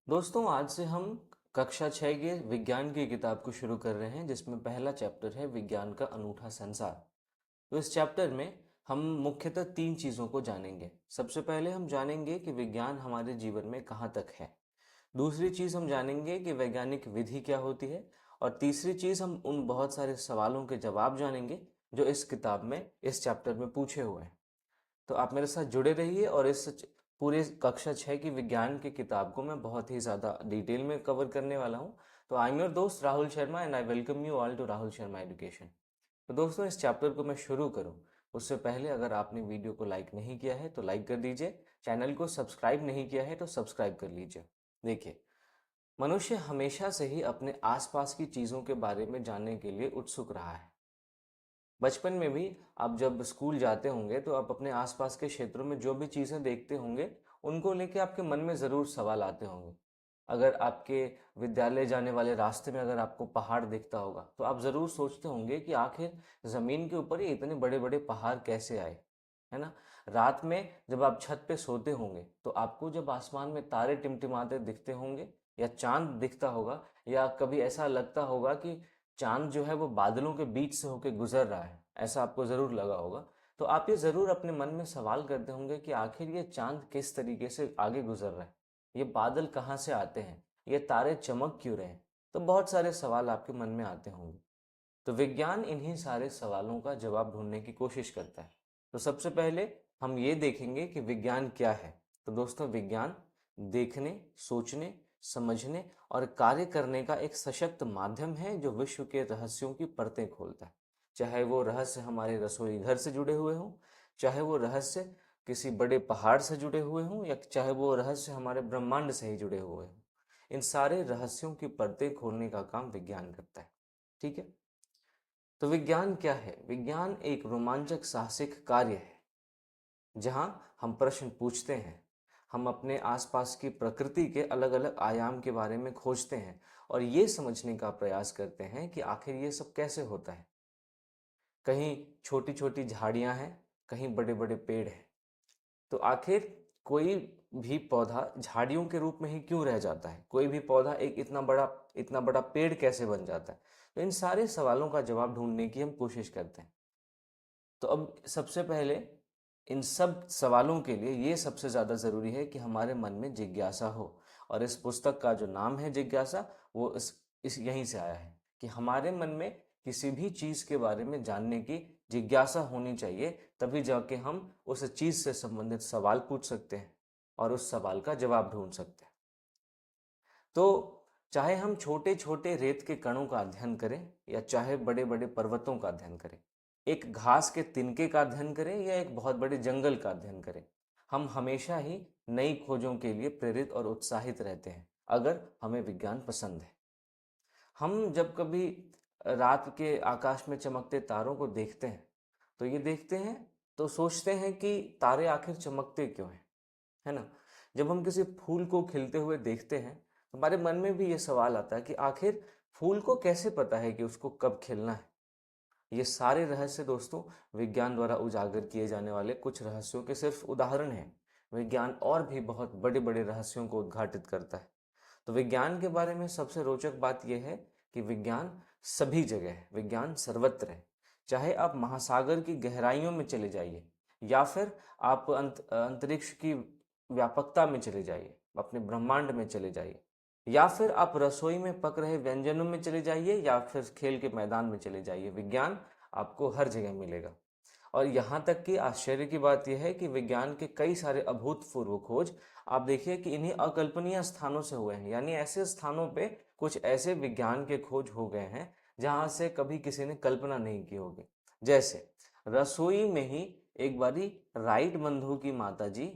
दोस्तों आज से हम कक्षा 6 के विज्ञान की किताब को शुरू कर रहे हैं जिसमें पहला चैप्टर है विज्ञान का अनूठा संसार। तो इस चैप्टर में हम मुख्यतः तीन चीज़ों को जानेंगे। सबसे पहले हम जानेंगे कि विज्ञान हमारे जीवन में कहाँ तक है। दूसरी चीज़ हम जानेंगे कि वैज्ञानिक विधि क्या होती है। और तीसरी चीज़ हम उन बहुत सारे सवालों के जवाब जानेंगे जो इस किताब में इस चैप्टर में पूछे हुए हैं। तो आप मेरे साथ जुड़े रहिए और इस पूरे कक्षा 6 की विज्ञान की किताब को मैं बहुत ही ज़्यादा डिटेल में कवर करने वाला हूँ। तो आई एम योर दोस्त Rahul Sharma and I welcome you all to Rahul Sharma education. तो दोस्तों इस चैप्टर को मैं शुरू करूँ उससे पहले अगर आपने वीडियो को लाइक नहीं किया है तो लाइक कर दीजिए, चैनल को सब्सक्राइब नहीं किया है तो सब्सक्राइब कर लीजिए। देखिए, मनुष्य हमेशा से ही अपने आसपास की चीज़ों के बारे में जानने के लिए उत्सुक रहा है। बचपन में भी आप जब स्कूल जाते होंगे तो आप अपने आसपास के क्षेत्रों में जो भी चीज़ें देखते होंगे उनको लेके आपके मन में ज़रूर सवाल आते होंगे। अगर आपके विद्यालय जाने वाले रास्ते में अगर आपको पहाड़ दिखता होगा तो आप ज़रूर सोचते होंगे कि आखिर ज़मीन के ऊपर ये इतने बड़े बड़े पहाड़ कैसे आए, है ना। रात में जब आप छत पे सोते होंगे तो आपको जब आसमान में तारे टिमटिमाते दिखते होंगे या चांद दिखता होगा या कभी ऐसा लगता होगा कि चांद जो है वो बादलों के बीच से होकर गुजर रहा है, ऐसा आपको ज़रूर लगा होगा। तो आप ये ज़रूर अपने मन में सवाल करते होंगे कि आखिर ये चांद किस तरीके से आगे गुजर रहा है, ये बादल कहाँ से आते हैं, ये तारे चमक क्यों रहे हैं। तो बहुत सारे सवाल आपके मन में आते होंगे। तो विज्ञान इन्हीं सारे सवालों का जवाब ढूंढने की कोशिश करता है। तो सबसे पहले हम ये देखेंगे कि विज्ञान क्या है। तो दोस्तों विज्ञान देखने, सोचने, समझने और कार्य करने का एक सशक्त माध्यम है जो विश्व के रहस्यों की परतें खोलता है। चाहे वो रहस्य हमारे रसोई घर से जुड़े हुए हों, चाहे वो रहस्य किसी बड़े पहाड़ से जुड़े हुए हों या चाहे वो रहस्य हमारे ब्रह्मांड से ही जुड़े हुए हों, इन सारे रहस्यों की परतें खोलने का काम विज्ञान करता है। ठीक है। तो विज्ञान क्या है? विज्ञान एक रोमांचक साहसिक कार्य है जहां हम प्रश्न पूछते हैं, हम अपने आसपास की प्रकृति के अलग अलग आयाम के बारे में खोजते हैं और ये समझने का प्रयास करते हैं कि आखिर ये सब कैसे होता है। कहीं छोटी छोटी झाड़ियां हैं, कहीं बड़े बड़े पेड़ हैं। तो आखिर कोई भी पौधा झाड़ियों के रूप में ही क्यों रह जाता है, कोई भी पौधा एक इतना बड़ा पेड़ कैसे बन जाता है। तो इन सारे सवालों का जवाब ढूंढने की हम कोशिश करते हैं। तो अब सबसे पहले इन सब सवालों के लिए ये सबसे ज़्यादा ज़रूरी है कि हमारे मन में जिज्ञासा हो। और इस पुस्तक का जो नाम है जिज्ञासा, वो इस यहीं से आया है कि हमारे मन में किसी भी चीज़ के बारे में जानने की जिज्ञासा होनी चाहिए, तभी जाके हम उस चीज़ से संबंधित सवाल पूछ सकते हैं और उस सवाल का जवाब ढूंढ सकते हैं। तो चाहे हम छोटे छोटे रेत के कणों का अध्ययन करें या चाहे बड़े बड़े पर्वतों का अध्ययन करें, एक घास के तिनके का अध्ययन करें या एक बहुत बड़े जंगल का अध्ययन करें, हम हमेशा ही नई खोजों के लिए प्रेरित और उत्साहित रहते हैं अगर हमें विज्ञान पसंद है। हम जब कभी रात के आकाश में चमकते तारों को देखते हैं तो ये देखते हैं तो सोचते हैं कि तारे आखिर चमकते क्यों हैं, है ना। जब हम किसी फूल को खिलते हुए देखते हैं तो हमारे मन में भी ये सवाल आता है कि आखिर फूल को कैसे पता है कि उसको कब खिलना है। ये सारे रहस्य दोस्तों विज्ञान द्वारा उजागर किए जाने वाले कुछ रहस्यों के सिर्फ उदाहरण हैं। विज्ञान और भी बहुत बड़े बड़े रहस्यों को उद्घाटित करता है। तो विज्ञान के बारे में सबसे रोचक बात यह है कि विज्ञान सभी जगह है, विज्ञान सर्वत्र है। चाहे आप महासागर की गहराइयों में चले जाइए या फिर आप अंतरिक्ष की व्यापकता में चले जाइए, अपने ब्रह्मांड में चले जाइए, या फिर आप रसोई में पक रहे व्यंजनों में चले जाइए या फिर खेल के मैदान में चले जाइए, विज्ञान आपको हर जगह मिलेगा। और यहाँ तक कि आश्चर्य की बात यह है कि विज्ञान के कई सारे अभूतपूर्व खोज आप देखिए कि इन्हीं अकल्पनीय स्थानों से हुए हैं, यानी ऐसे स्थानों पे कुछ ऐसे विज्ञान के खोज हो गए हैं जहां से कभी किसी ने कल्पना नहीं की होगी। जैसे रसोई में ही एक बारी राइट बंधु की माता जी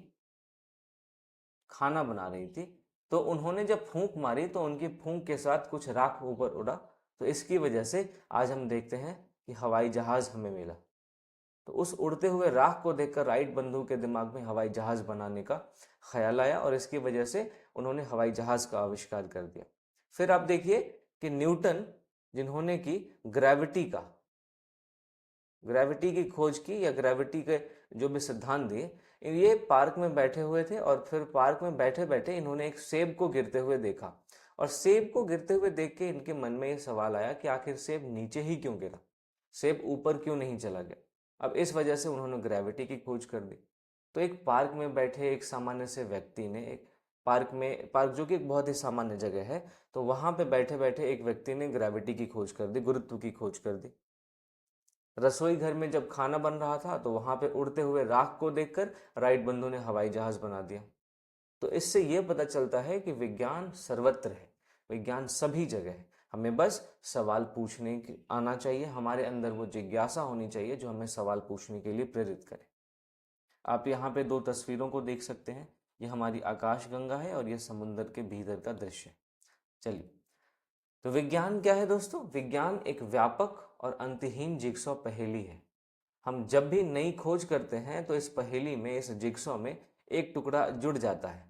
खाना बना रही थी, तो उन्होंने जब फूंक मारी तो उनकी फूंक के साथ कुछ राख ऊपर उड़ा। तो इसकी वजह से आज हम देखते हैं कि हवाई जहाज हमें मिला। तो उस उड़ते हुए राख को देखकर राइट बंधु के दिमाग में हवाई जहाज बनाने का ख्याल आया और इसकी वजह से उन्होंने हवाई जहाज का आविष्कार कर दिया। फिर आप देखिए कि न्यूटन, जिन्होंने की ग्रेविटी का ग्रेविटी की खोज की या ग्रेविटी के जो भी सिद्धांत दिए, ये पार्क में बैठे हुए थे और फिर पार्क में बैठे बैठे इन्होंने एक सेब को गिरते हुए देखा। और सेब को गिरते हुए देख के इनके मन में ये सवाल आया कि आखिर सेब नीचे ही क्यों गिरा, सेब ऊपर क्यों नहीं चला गया। अब इस वजह से उन्होंने ग्रेविटी की खोज कर दी। तो एक पार्क में बैठे एक सामान्य से व्यक्ति ने एक पार्क जो कि एक बहुत ही सामान्य जगह है, तो वहां पे बैठे बैठे एक व्यक्ति ने ग्रेविटी की खोज कर दी, गुरुत्व की खोज कर दी। रसोई घर में जब खाना बन रहा था तो वहां पे उड़ते हुए राख को देखकर राइट बंधु ने हवाई जहाज बना दिया। तो इससे यह पता चलता है कि विज्ञान सर्वत्र है, विज्ञान सभी जगह है। हमें बस सवाल पूछने की आना चाहिए, हमारे अंदर वो जिज्ञासा होनी चाहिए जो हमें सवाल पूछने के लिए प्रेरित करे। आप यहाँ पे दो तस्वीरों को देख सकते हैं, ये हमारी आकाशगंगा है और ये समुद्र के भीतर का दृश्य है। चलिए, तो विज्ञान क्या है दोस्तों? विज्ञान एक व्यापक और अंतहीन जिगसॉ पहेली है। हम जब भी नई खोज करते हैं तो इस पहेली में, इस जिगसॉ में एक टुकड़ा जुड़ जाता है।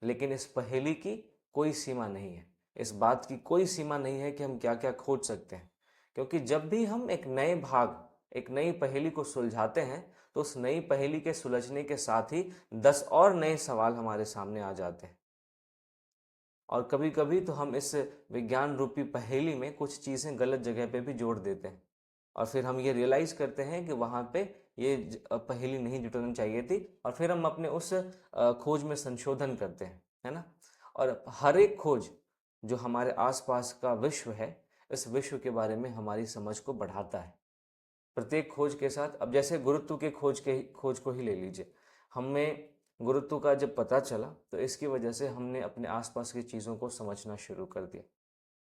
लेकिन इस पहेली की कोई सीमा नहीं है, इस बात की कोई सीमा नहीं है कि हम क्या क्या खोज सकते हैं। क्योंकि जब भी हम एक नए भाग, एक नई पहेली को सुलझाते हैं तो उस नई पहेली के सुलझने के साथ ही 10 और नए सवाल हमारे सामने आ जाते हैं। और कभी कभी तो हम इस विज्ञान रूपी पहेली में कुछ चीज़ें गलत जगह पे भी जोड़ देते हैं और फिर हम ये रियलाइज करते हैं कि वहाँ पे ये पहेली नहीं जुटनी चाहिए थी, और फिर हम अपने उस खोज में संशोधन करते हैं, है ना। और हर एक खोज जो हमारे आसपास का विश्व है, इस विश्व के बारे में हमारी समझ को बढ़ाता है। प्रत्येक खोज के साथ, अब जैसे गुरुत्व के खोज को ही ले लीजिए। हमें गुरुत्व का जब पता चला तो इसकी वजह से हमने अपने आसपास की चीज़ों को समझना शुरू कर दिया,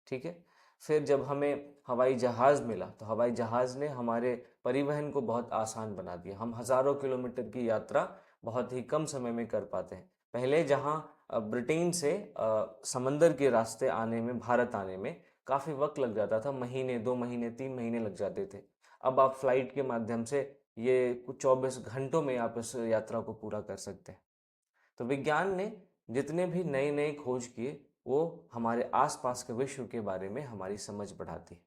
ठीक है। फिर जब हमें हवाई जहाज़ मिला तो हवाई जहाज़ ने हमारे परिवहन को बहुत आसान बना दिया। हम हज़ारों किलोमीटर की यात्रा बहुत ही कम समय में कर पाते हैं। पहले जहाँ ब्रिटेन से समंदर के रास्ते आने में, भारत आने में काफ़ी वक्त लग जाता था, महीने, 2 महीने, 3 महीने लग जाते थे। अब आप फ्लाइट के माध्यम से ये कुछ 24 घंटों में आप इस यात्रा को पूरा कर सकते हैं। तो विज्ञान ने जितने भी नए नए खोज किए, वो हमारे आसपास के विश्व के बारे में हमारी समझ बढ़ाती है।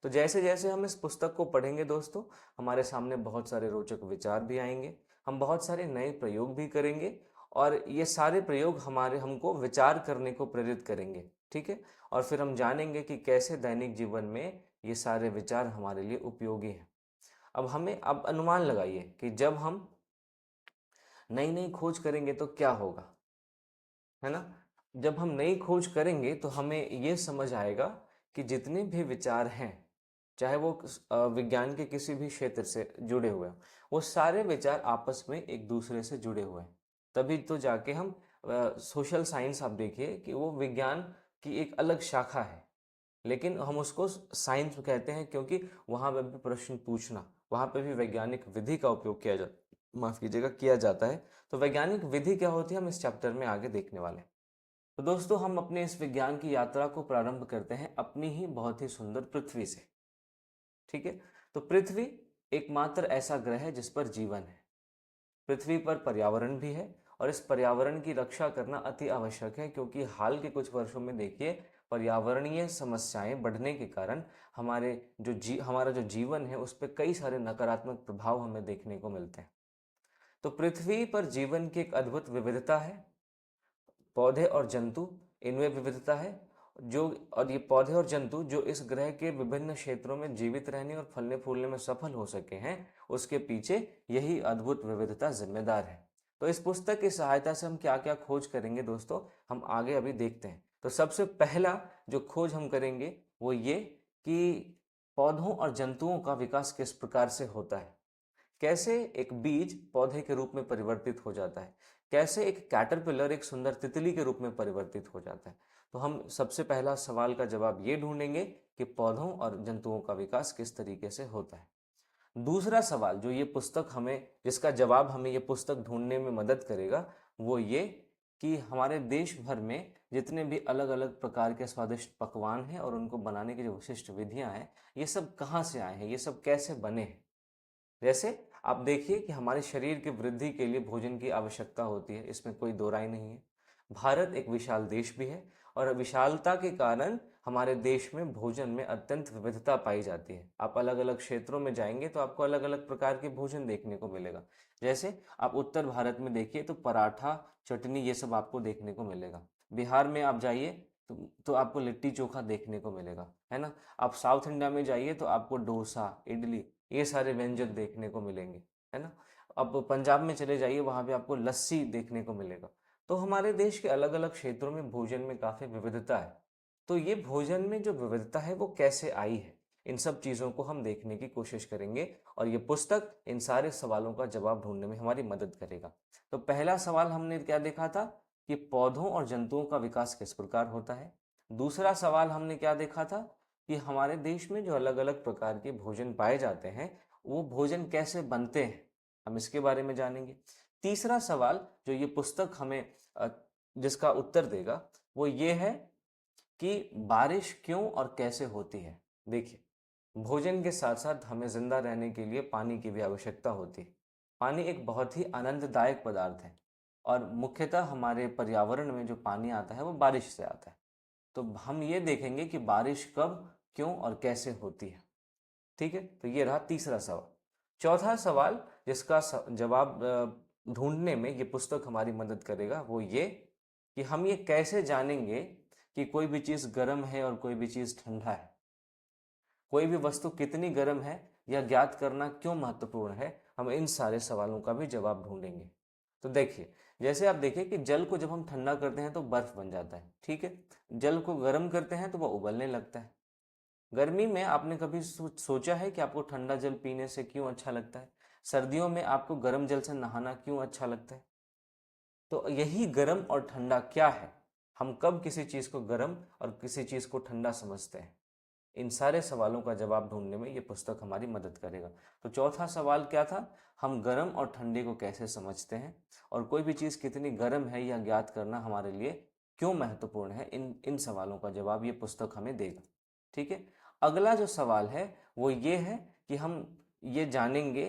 तो जैसे जैसे हम इस पुस्तक को पढ़ेंगे दोस्तों, हमारे सामने बहुत सारे रोचक विचार भी आएंगे, हम बहुत सारे नए प्रयोग भी करेंगे, और ये सारे प्रयोग हमारे हमको विचार करने को प्रेरित करेंगे, ठीक है। और फिर हम जानेंगे कि कैसे दैनिक जीवन में ये सारे विचार हमारे लिए उपयोगी हैं। अब अनुमान लगाइए कि जब हम नई नई खोज करेंगे तो क्या होगा, है ना। जब हम नई खोज करेंगे तो हमें ये समझ आएगा कि जितने भी विचार हैं, चाहे वो विज्ञान के किसी भी क्षेत्र से जुड़े हुए हैं, वो सारे विचार आपस में एक दूसरे से जुड़े हुए हैं। तभी तो जाके हम सोशल साइंस, आप देखिए कि वो विज्ञान की एक अलग शाखा है, लेकिन हम उसको साइंस कहते हैं क्योंकि वहाँ पे भी प्रश्न पूछना, वहाँ पे भी वैज्ञानिक विधि का उपयोग माफ कीजिएगा, किया जाता है। तो वैज्ञानिक विधि क्या होती है, हम इस चैप्टर में आगे देखने वाले हैं। तो दोस्तों, हम अपने इस विज्ञान की यात्रा को प्रारंभ करते हैं अपनी ही बहुत ही सुंदर पृथ्वी से, ठीक है। तो पृथ्वी एकमात्र ऐसा ग्रह है जिस पर जीवन है। पृथ्वी पर पर्यावरण भी है, और इस पर्यावरण की रक्षा करना अति आवश्यक है, क्योंकि हाल के कुछ वर्षों में देखिए, पर्यावरणीय समस्याएं बढ़ने के कारण हमारा जो जीवन है उस पर कई सारे नकारात्मक प्रभाव हमें देखने को मिलते हैं। तो पृथ्वी पर जीवन की एक अद्भुत विविधता है। पौधे और जंतु, इनमें विविधता है। जो और ये पौधे और जंतु जो इस ग्रह के विभिन्न क्षेत्रों में जीवित रहने और फलने फूलने में सफल हो सके हैं, उसके पीछे यही अद्भुत विविधता जिम्मेदार है। तो इस पुस्तक की सहायता से हम क्या क्या खोज करेंगे दोस्तों, हम आगे अभी देखते हैं। तो सबसे पहला जो खोज हम करेंगे वो ये कि पौधों और जंतुओं का विकास किस प्रकार से होता है। कैसे एक बीज पौधे के रूप में परिवर्तित हो जाता है, कैसे एक कैटरपिलर एक सुंदर तितली के रूप में परिवर्तित हो जाता है। तो हम सबसे पहला सवाल का जवाब ये ढूंढेंगे कि पौधों और जंतुओं का विकास किस तरीके से होता है। दूसरा सवाल जो ये पुस्तक हमें, जिसका जवाब हमें ये पुस्तक ढूंढने में मदद करेगा, वो ये कि हमारे देश भर में जितने भी अलग अलग प्रकार के स्वादिष्ट पकवान हैं और उनको बनाने की जो विशिष्ट विधियां हैं, ये सब कहाँ से आए हैं, ये सब कैसे बने हैं। जैसे आप देखिए कि हमारे शरीर की वृद्धि के लिए भोजन की आवश्यकता होती है, इसमें कोई दो राय नहीं है। भारत एक विशाल देश भी है और विशालता के कारण हमारे देश में भोजन में अत्यंत विविधता पाई जाती है। आप अलग अलग क्षेत्रों में जाएंगे तो आपको अलग अलग प्रकार के भोजन देखने को मिलेगा। जैसे आप उत्तर भारत में देखिए तो पराठा, चटनी, ये सब आपको देखने को मिलेगा। बिहार में आप जाइए तो आपको लिट्टी चोखा देखने को मिलेगा, है ना। आप साउथ इंडिया में जाइए तो आपको डोसा, इडली, ये सारे व्यंजन देखने को मिलेंगे, है ना। अब पंजाब में चले जाइए, वहाँ पे आपको लस्सी देखने को मिलेगा। तो हमारे देश के अलग अलग क्षेत्रों में भोजन में काफ़ी विविधता है। तो ये भोजन में जो विविधता है वो कैसे आई है, इन सब चीज़ों को हम देखने की कोशिश करेंगे और ये पुस्तक इन सारे सवालों का जवाब ढूंढने में हमारी मदद करेगा। तो पहला सवाल हमने क्या देखा था कि पौधों और जंतुओं का विकास किस प्रकार होता है। दूसरा सवाल हमने क्या देखा था कि हमारे देश में जो अलग अलग प्रकार के भोजन पाए जाते हैं वो भोजन कैसे बनते हैं, हम इसके बारे में जानेंगे। तीसरा सवाल जो ये पुस्तक हमें जिसका उत्तर देगा वो ये है कि बारिश क्यों और कैसे होती है। देखिए, भोजन के साथ साथ हमें जिंदा रहने के लिए पानी की भी आवश्यकता होती है। पानी एक बहुत ही आनंददायक पदार्थ है और मुख्यतः हमारे पर्यावरण में जो पानी आता है वो बारिश से आता है। तो हम ये देखेंगे कि बारिश कब, क्यों और कैसे होती है। ठीक है, तो ये रहा तीसरा सवाल। चौथा सवाल जिसका जवाब ढूंढने में ये पुस्तक हमारी मदद करेगा वो ये कि हम ये कैसे जानेंगे कि कोई भी चीज़ गर्म है और कोई भी चीज़ ठंडा है। कोई भी वस्तु कितनी गर्म है यह ज्ञात करना क्यों महत्वपूर्ण है, हम इन सारे सवालों का भी जवाब ढूंढेंगे। तो देखिए, जैसे आप देखिए कि जल को जब हम ठंडा करते हैं तो बर्फ बन जाता है, ठीक है। जल को गर्म करते हैं तो वह उबलने लगता है। गर्मी में आपने कभी सोचा है कि आपको ठंडा जल पीने से क्यों अच्छा लगता है? सर्दियों में आपको गर्म जल से नहाना क्यों अच्छा लगता है? तो यही गर्म और ठंडा क्या है, हम कब किसी चीज़ को गर्म और किसी चीज़ को ठंडा समझते हैं, इन सारे सवालों का जवाब ढूंढने में ये पुस्तक हमारी मदद करेगा। तो चौथा सवाल क्या था, हम गर्म और ठंडे को कैसे समझते हैं और कोई भी चीज़ कितनी गर्म है यह ज्ञात करना हमारे लिए क्यों महत्वपूर्ण है, इन इन सवालों का जवाब ये पुस्तक हमें देगा। ठीक है, अगला जो सवाल है वो ये है कि हम ये जानेंगे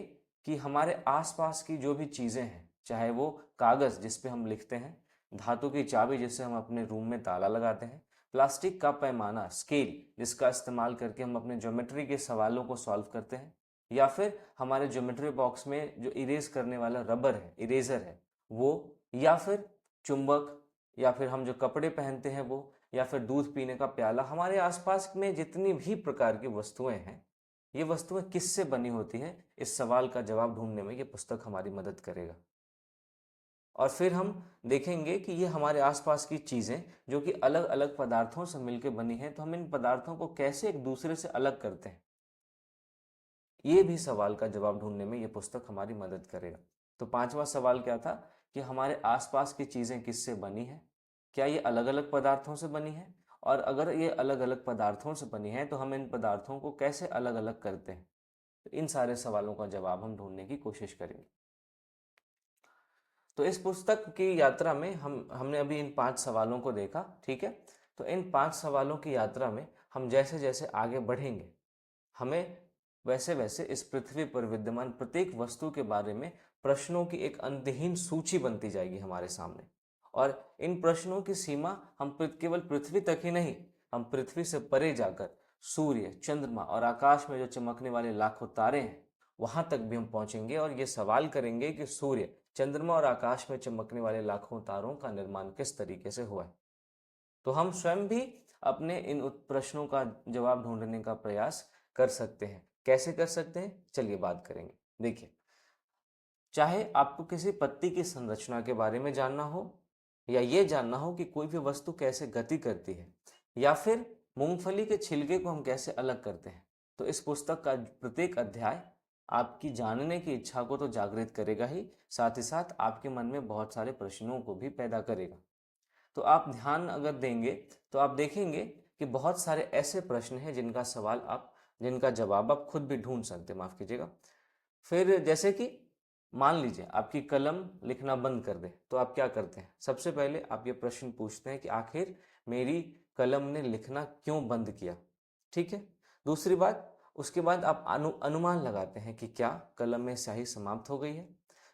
कि हमारे आसपास की जो भी चीज़ें हैं, चाहे वो कागज़ जिस पे हम लिखते हैं, धातु की चाबी जिससे हम अपने रूम में ताला लगाते हैं, प्लास्टिक का पैमाना स्केल जिसका इस्तेमाल करके हम अपने ज्योमेट्री के सवालों को सॉल्व करते हैं, या फिर हमारे ज्योमेट्री बॉक्स में जो इरेज करने वाला रबर है, इरेजर है वो, या फिर चुंबक, या फिर हम जो कपड़े पहनते हैं वो, या फिर दूध पीने का प्याला, हमारे आसपास में जितनी भी प्रकार की वस्तुएं हैं ये वस्तुएं किससे बनी होती हैं, इस सवाल का जवाब ढूंढने में ये पुस्तक हमारी मदद करेगा। और फिर हम देखेंगे कि ये हमारे आसपास की चीज़ें जो कि अलग अलग पदार्थों से मिलकर बनी हैं, तो हम इन पदार्थों को कैसे एक दूसरे से अलग करते हैं, ये भी सवाल का जवाब ढूंढने में ये पुस्तक हमारी मदद करेगा। तो पांचवा सवाल क्या था कि हमारे आसपास की चीज़ें किससे बनी हैं, क्या ये अलग अलग पदार्थों से बनी है, और अगर ये अलग अलग पदार्थों से बनी है तो हम इन पदार्थों को कैसे अलग अलग करते हैं। तो इन सारे सवालों का जवाब हम ढूंढने की कोशिश करेंगे। तो इस पुस्तक की यात्रा में हमने अभी इन 5 सवालों को देखा, ठीक है। तो इन 5 सवालों की यात्रा में हम जैसे जैसे आगे बढ़ेंगे, हमें वैसे वैसे इस पृथ्वी पर विद्यमान प्रत्येक वस्तु के बारे में प्रश्नों की एक अंतहीन सूची बनती जाएगी हमारे सामने। और इन प्रश्नों की सीमा हम केवल पृथ्वी तक ही नहीं, हम पृथ्वी से परे जाकर सूर्य, चंद्रमा और आकाश में जो चमकने वाले लाखों तारे हैं वहां तक भी हम पहुंचेंगे और ये सवाल करेंगे कि सूर्य, चंद्रमा और आकाश में चमकने वाले लाखों तारों का निर्माण किस तरीके से हुआ है। तो हम स्वयं भी अपने इन प्रश्नों का जवाब ढूंढने का प्रयास कर सकते हैं। कैसे कर सकते हैं, चलिए बात करेंगे। देखिए, चाहे आपको किसी पत्ती की संरचना के बारे में जानना हो, या ये जानना हो कि कोई भी वस्तु कैसे गति करती है, या फिर मूंगफली के छिलके को हम कैसे अलग करते हैं, तो इस पुस्तक का प्रत्येक अध्याय आपकी जानने की इच्छा को तो जागृत करेगा ही, साथ ही साथ आपके मन में बहुत सारे प्रश्नों को भी पैदा करेगा। तो आप ध्यान अगर देंगे तो आप देखेंगे कि बहुत सारे ऐसे प्रश्न हैं जिनका जवाब आप खुद भी ढूंढ सकते हैं, माफ कीजिएगा। फिर जैसे कि मान लीजिए आपकी कलम लिखना बंद कर दे, तो आप क्या करते हैं, सबसे पहले आप ये प्रश्न पूछते हैं कि आखिर मेरी कलम ने लिखना क्यों बंद किया। ठीक है, दूसरी बात, उसके बाद आप अनुमान लगाते हैं कि क्या कलम में स्याही समाप्त हो गई है।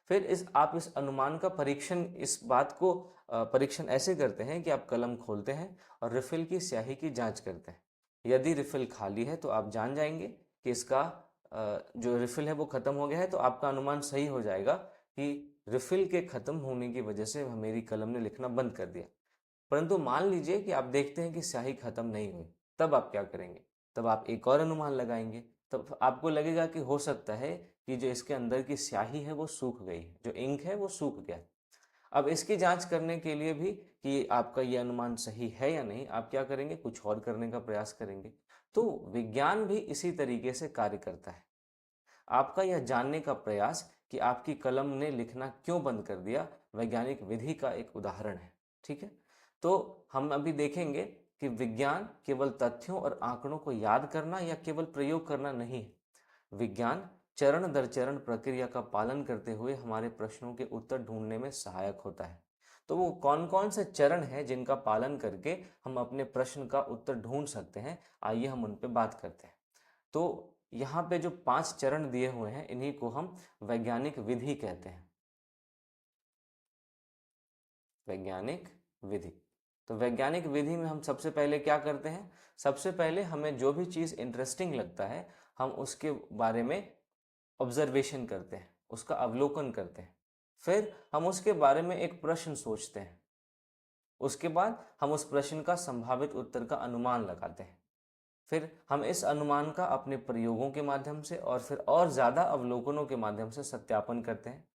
फिर आप इस अनुमान का परीक्षण, इस बात को परीक्षण ऐसे करते हैं कि आप कलम खोलते हैं और रिफिल की स्याही की जांच करते हैं। यदि रिफिल खाली है तो आप जान जाएंगे कि इसका जो रिफिल है वो खत्म हो गया है, तो आपका अनुमान सही हो जाएगा कि रिफिल के खत्म होने की वजह से मेरी कलम ने लिखना बंद कर दिया। परंतु मान लीजिए कि आप देखते हैं कि स्याही खत्म नहीं हुई, तब आप क्या करेंगे? तब आप एक और अनुमान लगाएंगे। तब आपको लगेगा कि हो सकता है कि जो इसके अंदर की स्याही है वो सूख गई है, जो इंक है वो सूख गया। अब इसकी जांच करने के लिए भी कि आपका ये अनुमान सही है या नहीं, आप क्या करेंगे? कुछ और करने का प्रयास करेंगे। तो विज्ञान भी इसी तरीके से कार्य करता है। आपका यह जानने का प्रयास कि आपकी कलम ने लिखना क्यों बंद कर दिया, वैज्ञानिक विधि का एक उदाहरण है। ठीक है, तो हम अभी देखेंगे कि विज्ञान केवल तथ्यों और आंकड़ों को याद करना या केवल प्रयोग करना नहीं है। विज्ञान चरण दर चरण प्रक्रिया का पालन करते हुए हमारे प्रश्नों के उत्तर ढूंढने में सहायक होता है। तो वो कौन कौन से चरण हैं जिनका पालन करके हम अपने प्रश्न का उत्तर ढूंढ सकते हैं, आइए हम उन पे बात करते हैं। तो यहाँ पे जो 5 चरण दिए हुए हैं, इन्हीं को हम वैज्ञानिक विधि कहते हैं। वैज्ञानिक विधि। तो वैज्ञानिक विधि में हम सबसे पहले क्या करते हैं? सबसे पहले हमें जो भी चीज़ इंटरेस्टिंग लगता है, हम उसके बारे में ऑब्जर्वेशन करते हैं, उसका अवलोकन करते हैं। फिर हम उसके बारे में एक प्रश्न सोचते हैं। उसके बाद हम उस प्रश्न का संभावित उत्तर का अनुमान लगाते हैं। फिर हम इस अनुमान का अपने प्रयोगों के माध्यम से और फिर और ज़्यादा अवलोकनों के माध्यम से सत्यापन करते हैं।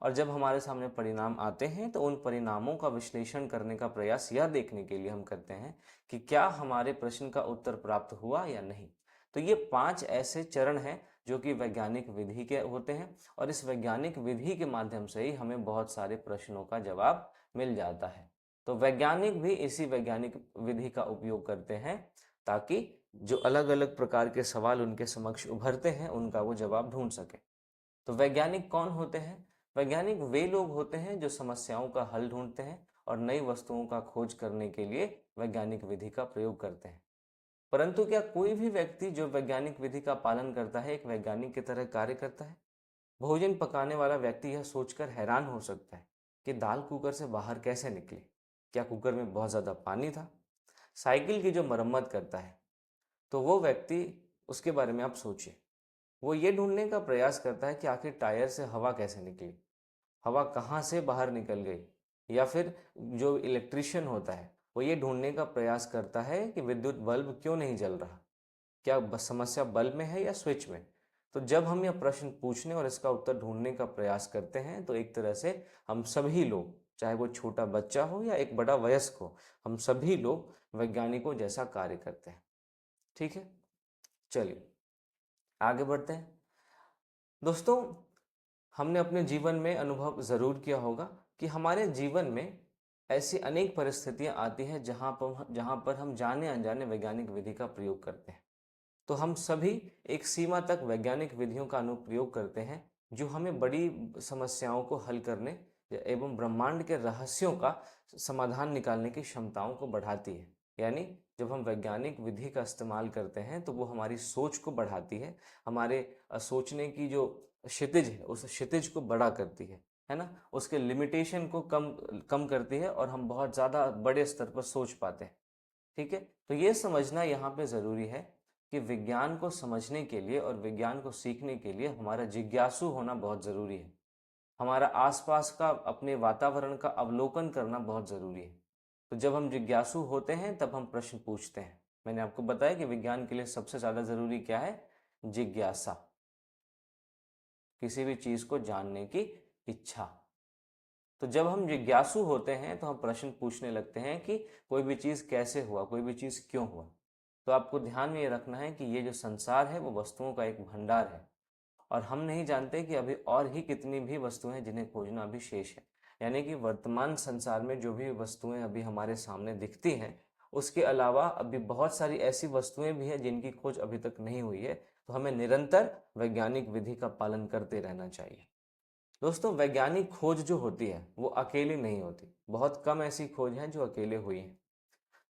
और जब हमारे सामने परिणाम आते हैं तो उन परिणामों का विश्लेषण करने का प्रयास यह देखने के लिए हम करते हैं कि क्या हमारे प्रश्न का उत्तर प्राप्त हुआ या नहीं। तो ये 5 ऐसे चरण हैं जो कि वैज्ञानिक विधि के होते हैं, और इस वैज्ञानिक विधि के माध्यम से ही हमें बहुत सारे प्रश्नों का जवाब मिल जाता है। तो वैज्ञानिक भी इसी वैज्ञानिक विधि का उपयोग करते हैं ताकि जो अलग अलग प्रकार के सवाल उनके समक्ष उभरते हैं उनका वो जवाब ढूंढ सके। तो वैज्ञानिक कौन होते हैं? वैज्ञानिक वे लोग होते हैं जो समस्याओं का हल ढूंढते हैं और नई वस्तुओं का खोज करने के लिए वैज्ञानिक विधि का प्रयोग करते हैं। परंतु क्या कोई भी व्यक्ति जो वैज्ञानिक विधि का पालन करता है एक वैज्ञानिक की तरह कार्य करता है? भोजन पकाने वाला व्यक्ति यह सोचकर हैरान हो सकता है कि दाल कुकर से बाहर कैसे निकली। क्या कुकर में बहुत ज़्यादा पानी था? साइकिल की जो मरम्मत करता है, तो वो व्यक्ति, उसके बारे में आप सोचिए। वो ये ढूंढने का प्रयास करता है कि आखिर टायर से हवा कैसे निकली, हवा कहाँ से बाहर निकल गई। या फिर जो इलेक्ट्रिशियन होता है वो ये ढूंढने का प्रयास करता है कि विद्युत बल्ब क्यों नहीं जल रहा, क्या समस्या बल्ब में है या स्विच में। तो जब हम यह प्रश्न पूछने और इसका उत्तर ढूंढने का प्रयास करते हैं तो एक तरह से हम सभी लोग, चाहे वो छोटा बच्चा हो या एक बड़ा वयस्क हो, हम सभी लोग वैज्ञानिकों जैसा कार्य करते हैं। ठीक है, चलिए आगे बढ़ते हैं। दोस्तों, हमने अपने जीवन में अनुभव ज़रूर किया होगा कि हमारे जीवन में ऐसी अनेक परिस्थितियां आती हैं जहां पर हम जाने अनजाने वैज्ञानिक विधि का प्रयोग करते हैं। तो हम सभी एक सीमा तक वैज्ञानिक विधियों का अनुप्रयोग करते हैं जो हमें बड़ी समस्याओं को हल करने एवं ब्रह्मांड के रहस्यों का समाधान निकालने की क्षमताओं को बढ़ाती है। यानी जब हम वैज्ञानिक विधि का इस्तेमाल करते हैं तो वो हमारी सोच को बढ़ाती है, हमारे सोचने की जो क्षितिज है उस क्षितिज को बड़ा करती है ना, उसके लिमिटेशन को कम कम करती है और हम बहुत ज़्यादा बड़े स्तर पर सोच पाते हैं। ठीक है, तो ये समझना यहाँ पे ज़रूरी है कि विज्ञान को समझने के लिए और विज्ञान को सीखने के लिए हमारा जिज्ञासु होना बहुत ज़रूरी है। हमारा आसपास का, अपने वातावरण का अवलोकन करना बहुत ज़रूरी है। तो जब हम जिज्ञासु होते हैं तब हम प्रश्न पूछते हैं। मैंने आपको बताया कि विज्ञान के लिए सबसे ज़्यादा ज़रूरी क्या है? जिज्ञासा, किसी भी चीज़ को जानने की इच्छा। तो जब हम जिज्ञासु होते हैं तो हम प्रश्न पूछने लगते हैं कि कोई भी चीज़ कैसे हुआ, कोई भी चीज़ क्यों हुआ। तो आपको ध्यान में ये रखना है कि ये जो संसार है वो वस्तुओं का एक भंडार है, और हम नहीं जानते कि अभी और ही कितनी भी वस्तुएं हैं जिन्हें खोजना अभी शेष है। यानी कि वर्तमान संसार में जो भी वस्तुएं अभी हमारे सामने दिखती हैं, उसके अलावा अभी बहुत सारी ऐसी वस्तुएं भी हैं जिनकी खोज अभी तक नहीं हुई है। तो हमें निरंतर वैज्ञानिक विधि का पालन करते रहना चाहिए। दोस्तों, वैज्ञानिक खोज जो होती है वो अकेली नहीं होती। बहुत कम ऐसी खोज हैं जो अकेले हुई हैं।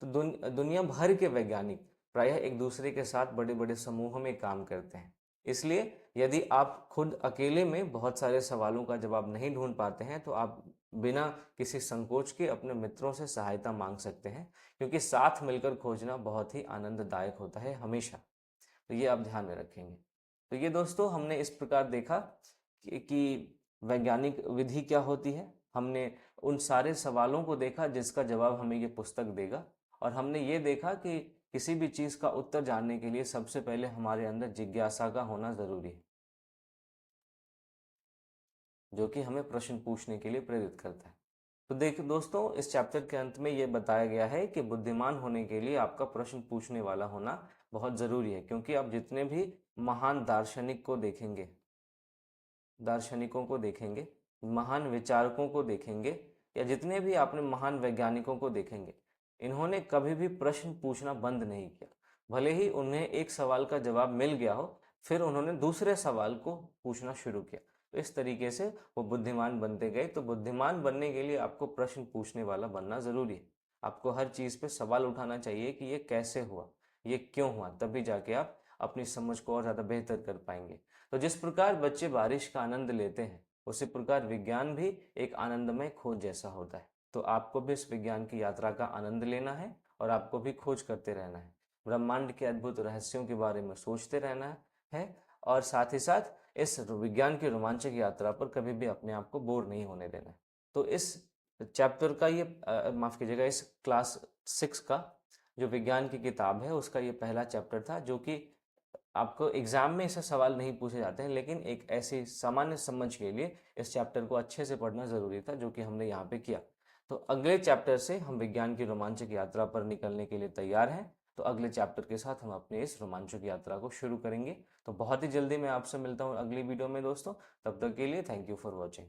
तो दुनिया भर के वैज्ञानिक प्रायः एक दूसरे के साथ बड़े बड़े समूहों में काम करते हैं। इसलिए यदि आप खुद अकेले में बहुत सारे सवालों का जवाब नहीं ढूंढ पाते हैं तो आप बिना किसी संकोच के अपने मित्रों से सहायता मांग सकते हैं, क्योंकि साथ मिलकर खोजना बहुत ही आनंददायक होता है हमेशा। तो ये आप ध्यान में रखेंगे। तो ये दोस्तों हमने इस प्रकार देखा कि वैज्ञानिक विधि क्या होती है। हमने उन सारे सवालों को देखा जिसका जवाब हमें ये पुस्तक देगा, और हमने ये देखा कि किसी भी चीज़ का उत्तर जानने के लिए सबसे पहले हमारे अंदर जिज्ञासा का होना ज़रूरी है, जो कि हमें प्रश्न पूछने के लिए प्रेरित करता है। तो देखिए दोस्तों, इस चैप्टर के अंत में ये बताया गया है कि बुद्धिमान होने के लिए आपका प्रश्न पूछने वाला होना बहुत ज़रूरी है, क्योंकि आप जितने भी महान दार्शनिकों को देखेंगे, महान विचारकों को देखेंगे, या जितने भी आपने महान वैज्ञानिकों को देखेंगे, इन्होंने कभी भी प्रश्न पूछना बंद नहीं किया। भले ही उन्हें एक सवाल का जवाब मिल गया हो, फिर उन्होंने दूसरे सवाल को पूछना शुरू किया। तो इस तरीके से वो बुद्धिमान बनते गए। तो बुद्धिमान बनने के लिए आपको प्रश्न पूछने वाला बनना ज़रूरी है। आपको हर चीज़ पे सवाल उठाना चाहिए कि ये कैसे हुआ, ये क्यों हुआ, तभी जाके आप अपनी समझ को और ज़्यादा बेहतर कर पाएंगे। तो जिस प्रकार बच्चे बारिश का आनंद लेते हैं, उसी प्रकार विज्ञान भी एक आनंदमय खोज जैसा होता है। तो आपको भी इस विज्ञान की यात्रा का आनंद लेना है, और आपको भी खोज करते रहना है, ब्रह्मांड के अद्भुत रहस्यों के बारे में सोचते रहना है, और साथ ही साथ इस विज्ञान की रोमांचक यात्रा पर कभी भी अपने आप को बोर नहीं होने देना है। तो इस चैप्टर का ये माफ़ कीजिएगा, इस क्लास 6 का जो विज्ञान की किताब है उसका ये पहला चैप्टर था, जो कि आपको एग्जाम में ऐसे सवाल नहीं पूछे जाते हैं, लेकिन एक ऐसी सामान्य समझ के लिए इस चैप्टर को अच्छे से पढ़ना ज़रूरी था, जो कि हमने यहाँ पे किया। तो अगले चैप्टर से हम विज्ञान की रोमांचक यात्रा पर निकलने के लिए तैयार हैं। तो अगले चैप्टर के साथ हम अपने इस रोमांचक यात्रा को शुरू करेंगे। तो बहुत ही जल्दी मैं आपसे मिलता हूँ अगली वीडियो में दोस्तों। तब तक के लिए थैंक यू फॉर वॉचिंग।